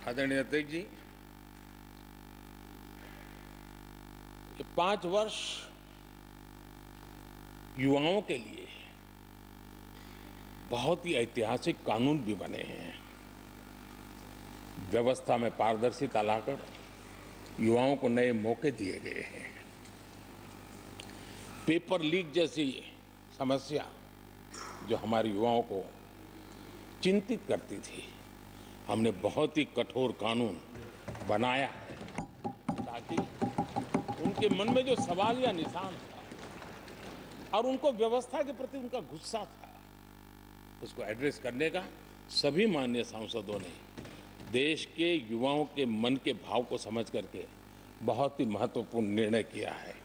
आदरणीय अध्यक्ष जी, ये 5 वर्ष युवाओं के लिए बहुत ही ऐतिहासिक कानून भी बने हैं। व्यवस्था में पारदर्शिता लाकर युवाओं को नए मौके दिए गए हैं। पेपर लीक जैसी समस्या जो हमारे युवाओं को चिंतित करती थी, हमने बहुत ही कठोर कानून बनाया है ताकि उनके मन में जो सवाल या निशान था और उनको व्यवस्था के प्रति उनका गुस्सा था, उसको एड्रेस करने का सभी माननीय सांसदों ने देश के युवाओं के मन के भाव को समझ करके बहुत ही महत्वपूर्ण निर्णय किया है।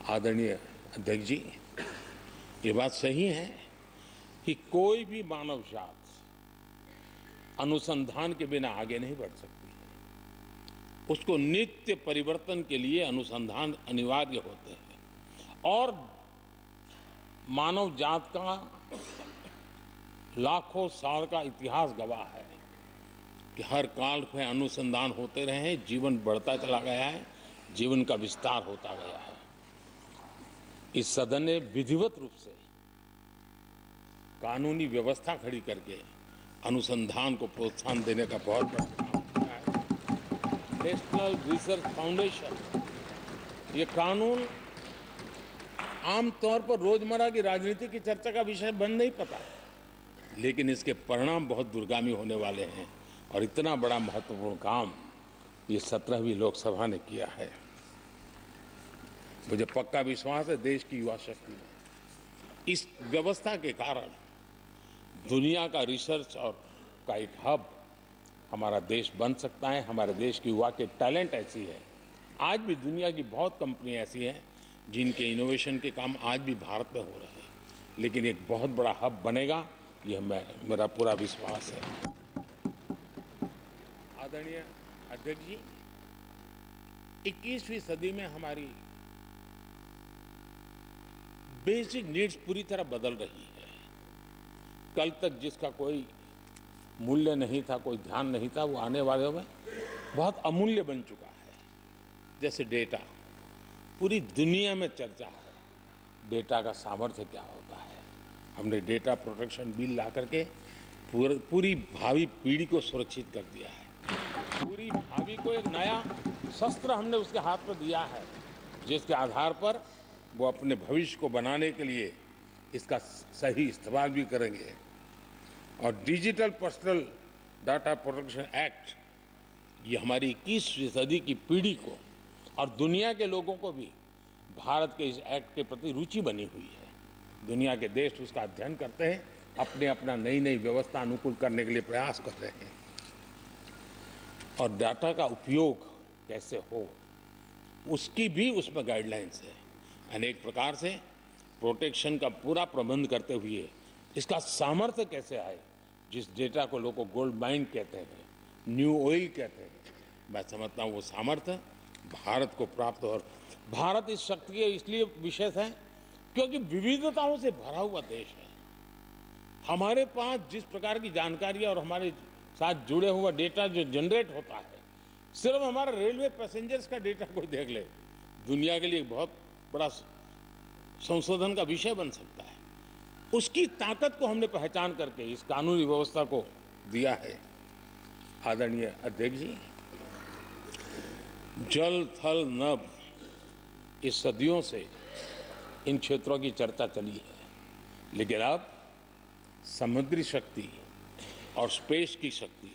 आदरणीय अध्यक्ष जी, ये बात सही है कि कोई भी मानव जात अनुसंधान के बिना आगे नहीं बढ़ सकती है। उसको नित्य परिवर्तन के लिए अनुसंधान अनिवार्य होते हैं और मानव जात का लाखों साल का इतिहास गवाह है कि हर काल में अनुसंधान होते रहे हैं, जीवन बढ़ता चला गया है, जीवन का विस्तार होता गया है। इस सदन ने विधिवत रूप से कानूनी व्यवस्था खड़ी करके अनुसंधान को प्रोत्साहन देने का बहुत बड़ा काम किया है। नेशनल रिसर्च फाउंडेशन, ये कानून आमतौर पर रोजमर्रा की राजनीति की चर्चा का विषय बन नहीं पता, लेकिन इसके परिणाम बहुत दूरगामी होने वाले हैं और इतना बड़ा महत्वपूर्ण काम ये 17वीं लोकसभा ने किया है। मुझे पक्का विश्वास है देश की युवा शक्ति में इस व्यवस्था के कारण दुनिया का रिसर्च और का एक हब हमारा देश बन सकता है। हमारे देश की युवा के टैलेंट ऐसी है, आज भी दुनिया की बहुत कंपनियां ऐसी हैं जिनके इनोवेशन के काम आज भी भारत में हो रहे हैं, लेकिन एक बहुत बड़ा हब बनेगा, यह मेरा पूरा विश्वास है। आदरणीय अध्यक्ष जी, 21वीं सदी में हमारी बेसिक नीड्स पूरी तरह बदल रही है। कल तक जिसका कोई मूल्य नहीं था, कोई ध्यान नहीं था, वो आने वाले में बहुत अमूल्य बन चुका है। जैसे डेटा, पूरी दुनिया में चर्चा है डेटा का सामर्थ्य क्या होता है। हमने डेटा प्रोटेक्शन बिल ला करके पूरी भावी पीढ़ी को सुरक्षित कर दिया है। पूरी भावी को एक नया शस्त्र हमने उसके हाथ में दिया है, जिसके आधार पर वो अपने भविष्य को बनाने के लिए इसका सही इस्तेमाल भी करेंगे। और digital personal data protection act, ये हमारी 21वीं सदी की पीढ़ी को और दुनिया के लोगों को भी भारत के इस एक्ट के प्रति रुचि बनी हुई है। दुनिया के देश उसका अध्ययन करते हैं, अपने अपना नई नई व्यवस्था अनुकूल करने के लिए प्रयास कर रहे हैं। और डाटा का उपयोग कैसे हो, उसकी भी उसमें गाइडलाइंस है। अनेक प्रकार से प्रोटेक्शन का पूरा प्रबंध करते हुए इसका सामर्थ्य कैसे आए, जिस डेटा को लोगों गोल्ड माइन कहते हैं, न्यू ऑयल कहते हैं, मैं समझता हूँ वो सामर्थ्य भारत को प्राप्त हो। और भारत इस शक्ति के इसलिए विशेष है क्योंकि विविधताओं से भरा हुआ देश है। हमारे पास जिस प्रकार की जानकारी और हमारे साथ जुड़े हुआ डेटा जो जनरेट होता है, सिर्फ हमारा रेलवे पैसेंजर्स का डेटा कोई देख ले, दुनिया के लिए बहुत बड़ा संशोधन का विषय बन सकता है। उसकी ताकत को हमने पहचान करके इस कानूनी व्यवस्था को दिया है। आदरणीय अध्यक्ष जी, जल थल नभ, इस सदियों से इन क्षेत्रों की चर्चा चली है, लेकिन अब समुद्री शक्ति और स्पेस की शक्ति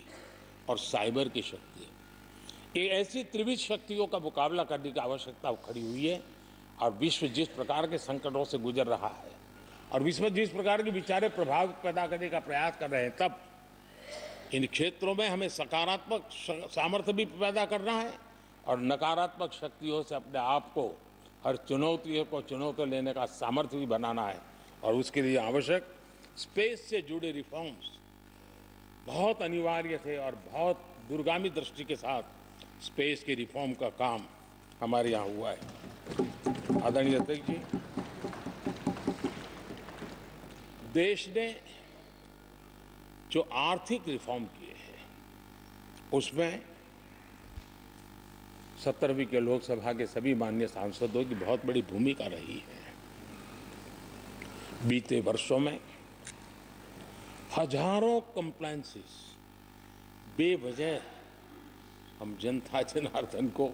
और साइबर की शक्ति, ये ऐसी त्रिविध शक्तियों का मुकाबला करने की आवश्यकता खड़ी हुई है। और विश्व जिस प्रकार के संकटों से गुजर रहा है और विश्व जिस प्रकार के विचारे प्रभाव पैदा करने का प्रयास कर रहे हैं, तब इन क्षेत्रों में हमें सकारात्मक सामर्थ्य भी पैदा करना है और नकारात्मक शक्तियों से अपने आप को, हर चुनौती को चुनौती लेने का सामर्थ्य भी बनाना है। और उसके लिए आवश्यक स्पेस से जुड़े रिफॉर्म्स बहुत अनिवार्य थे और बहुत दूरगामी दृष्टि के साथ स्पेस के रिफॉर्म का काम हमारे यहाँ हुआ है। आदरणीय अध्यक्ष जी, देश ने जो आर्थिक रिफॉर्म किए हैं उसमें 17वीं के लोकसभा के सभी माननीय सांसदों की बहुत बड़ी भूमिका रही है। बीते वर्षों में हजारों कंप्लायंसेस बेवजह हम जनता जनार्दन को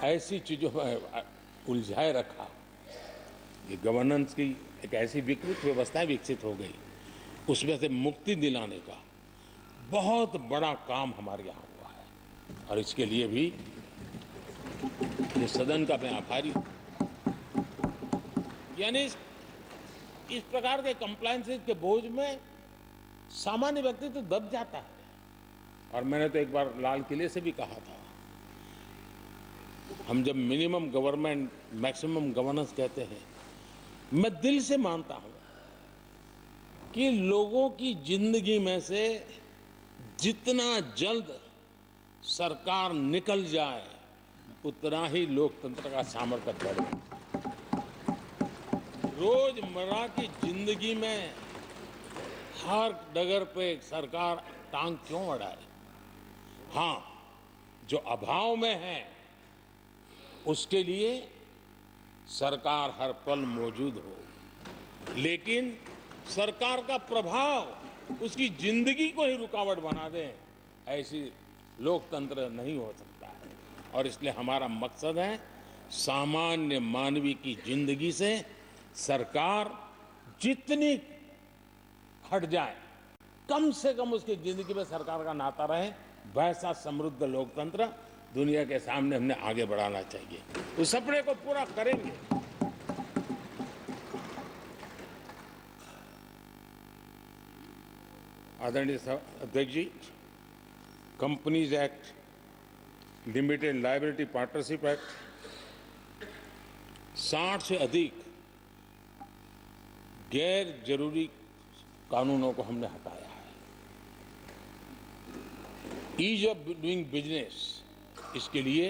ऐसी चीजों में उलझाए रखा। ये गवर्नेंस की एक ऐसी विकृत व्यवस्था विकसित हो गई, उसमें से मुक्ति दिलाने का बहुत बड़ा काम हमारे यहाँ हुआ है और इसके लिए भी ये सदन का मैं आभारी हूं। यानी इस प्रकार के कंप्लायंसेस के बोझ में सामान्य व्यक्ति तो दब जाता है। और मैंने तो एक बार लाल किले से भी कहा था, हम जब मिनिमम गवर्नमेंट मैक्सिमम गवर्नेंस कहते हैं, मैं दिल से मानता हूं कि लोगों की जिंदगी में से जितना जल्द सरकार निकल जाए उतना ही लोकतंत्र का सामर्थ्य बढ़े। रोजमर्रा की जिंदगी में हर डगर पे सरकार टांग क्यों अड़ाए? हाँ, जो अभाव में है उसके लिए सरकार हर पल मौजूद हो, लेकिन सरकार का प्रभाव उसकी जिंदगी को ही रुकावट बना दे, ऐसी लोकतंत्र नहीं हो सकता है। और इसलिए हमारा मकसद है सामान्य मानवी की जिंदगी से सरकार जितनी हट जाए, कम से कम उसकी जिंदगी में सरकार का नाता रहे, वैसा समृद्ध लोकतंत्र दुनिया के सामने हमने आगे बढ़ाना चाहिए। उस सपने को पूरा करेंगे। आदरणीय अध्यक्ष जी, companies act, limited liability partnership act, 60 से अधिक गैर जरूरी कानूनों को हमने हटाया है। ईज ऑफ डूइंग बिजनेस, इसके लिए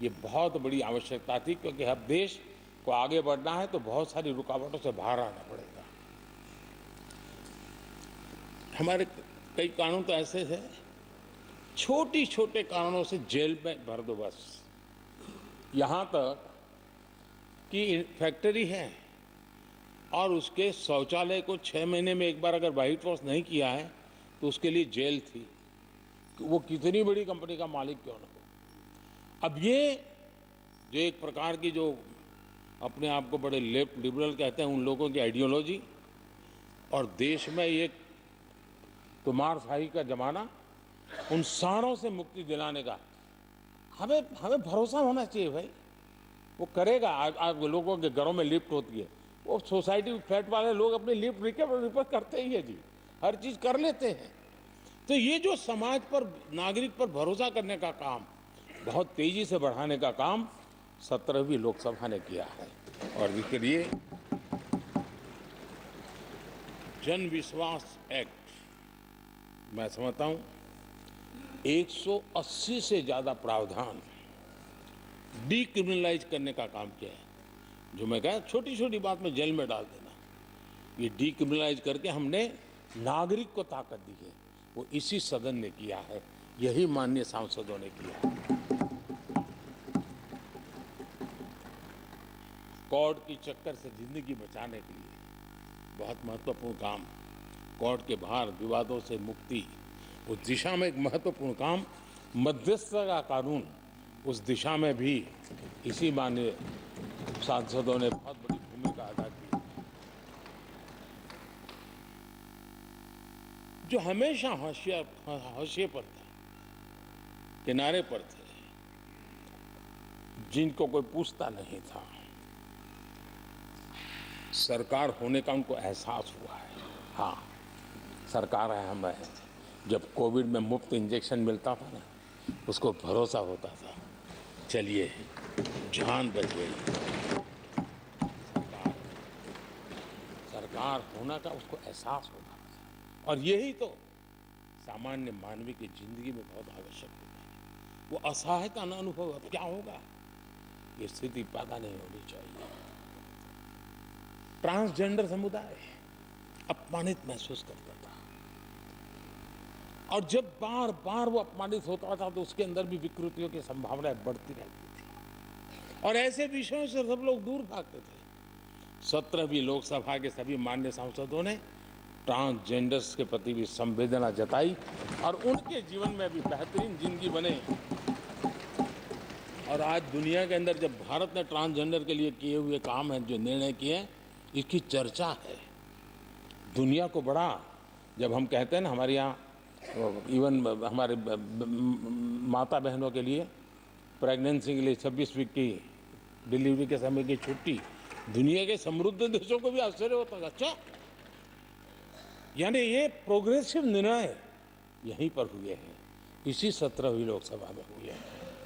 ये बहुत बड़ी आवश्यकता थी, क्योंकि हर देश को आगे बढ़ना है तो बहुत सारी रुकावटों से बाहर आना पड़ेगा। हमारे कई कानून तो ऐसे थे, छोटी छोटे कारणों से जेल में भर दो बस। यहां तक कि फैक्ट्री है और उसके शौचालय को 6 महीने में एक बार अगर व्हाइट वॉश नहीं किया है तो उसके लिए जेल थी, वो कितनी बड़ी कंपनी का मालिक क्यों ना हो। अब ये जो एक प्रकार की जो अपने आप को बड़े लेफ्ट लिबरल कहते हैं, उन लोगों की आइडियोलॉजी और देश में ये तुमारशाही का जमाना, उन सारों से मुक्ति दिलाने का हमें भरोसा होना चाहिए भाई, वो करेगा। आज लोगों के घरों में लिफ्ट होती है, वो सोसाइटी फ्लैट वाले लोग अपनी लिफ्ट रिपेयर करते ही है जी, हर चीज कर लेते हैं। तो ये जो समाज पर, नागरिक पर भरोसा करने का काम, बहुत तेजी से बढ़ाने का काम 17वीं लोकसभा ने किया है। और इसके लिए जन विश्वास एक्ट, मैं समझता हूं 180 से ज्यादा प्रावधान डीक्रिमिनलाइज करने का काम किया है। जो मैं कहा छोटी छोटी बात में जेल में डाल देना, ये डीक्रिमिनलाइज करके हमने नागरिक को ताकत दी है। वो इसी सदन ने किया है, यही माननीय सांसदों ने किया है। कोर्ट की चक्कर से जिंदगी बचाने के लिए बहुत महत्वपूर्ण काम, कोर्ट के बाहर विवादों से मुक्ति, उस दिशा में एक महत्वपूर्ण काम, मध्यस्थता का कानून, उस दिशा में भी इसी माननीय सांसदों ने बहुत बड़ी भूमिका अदा की। जो हमेशा हाशिए पर थे, किनारे पर थे, जिनको कोई पूछता नहीं था, सरकार होने का उनको एहसास हुआ है। हाँ, सरकार है, हम है। जब कोविड में मुफ्त इंजेक्शन मिलता था ना, उसको भरोसा होता था, चलिए जान बच गई। सरकार होना का उसको एहसास होता था। और यही तो सामान्य मानवी की जिंदगी में बहुत आवश्यक होता है। वो असहायता न अनुभव, अब क्या होगा, ये स्थिति पैदा नहीं होनी चाहिए। ट्रांसजेंडर समुदाय अपमानित महसूस करता था, और जब बार बार वो अपमानित होता था तो उसके अंदर भी विकृतियों की संभावनाएं बढ़ती रहती थी और ऐसे विषयों से सब लोग दूर भागते थे। 17वीं लोकसभा के सभी माननीय सांसदों ने ट्रांसजेंडर्स के प्रति भी संवेदना जताई और उनके जीवन में भी बेहतरीन जिंदगी बने। और आज दुनिया के अंदर जब भारत ने ट्रांसजेंडर के लिए किए हुए काम हैं, जो निर्णय किए हैं, इसकी चर्चा है दुनिया को बड़ा। जब हम कहते हैं ना हमारे यहाँ इवन हमारे माता बहनों के लिए प्रेगनेंसी के लिए 26 वीक की डिलीवरी के समय की छुट्टी, दुनिया के समृद्ध देशों को भी आश्चर्य होता है। अच्छा, यानी ये प्रोग्रेसिव निर्णय यहीं पर हुए हैं, इसी 17वीं लोकसभा में हुए हैं।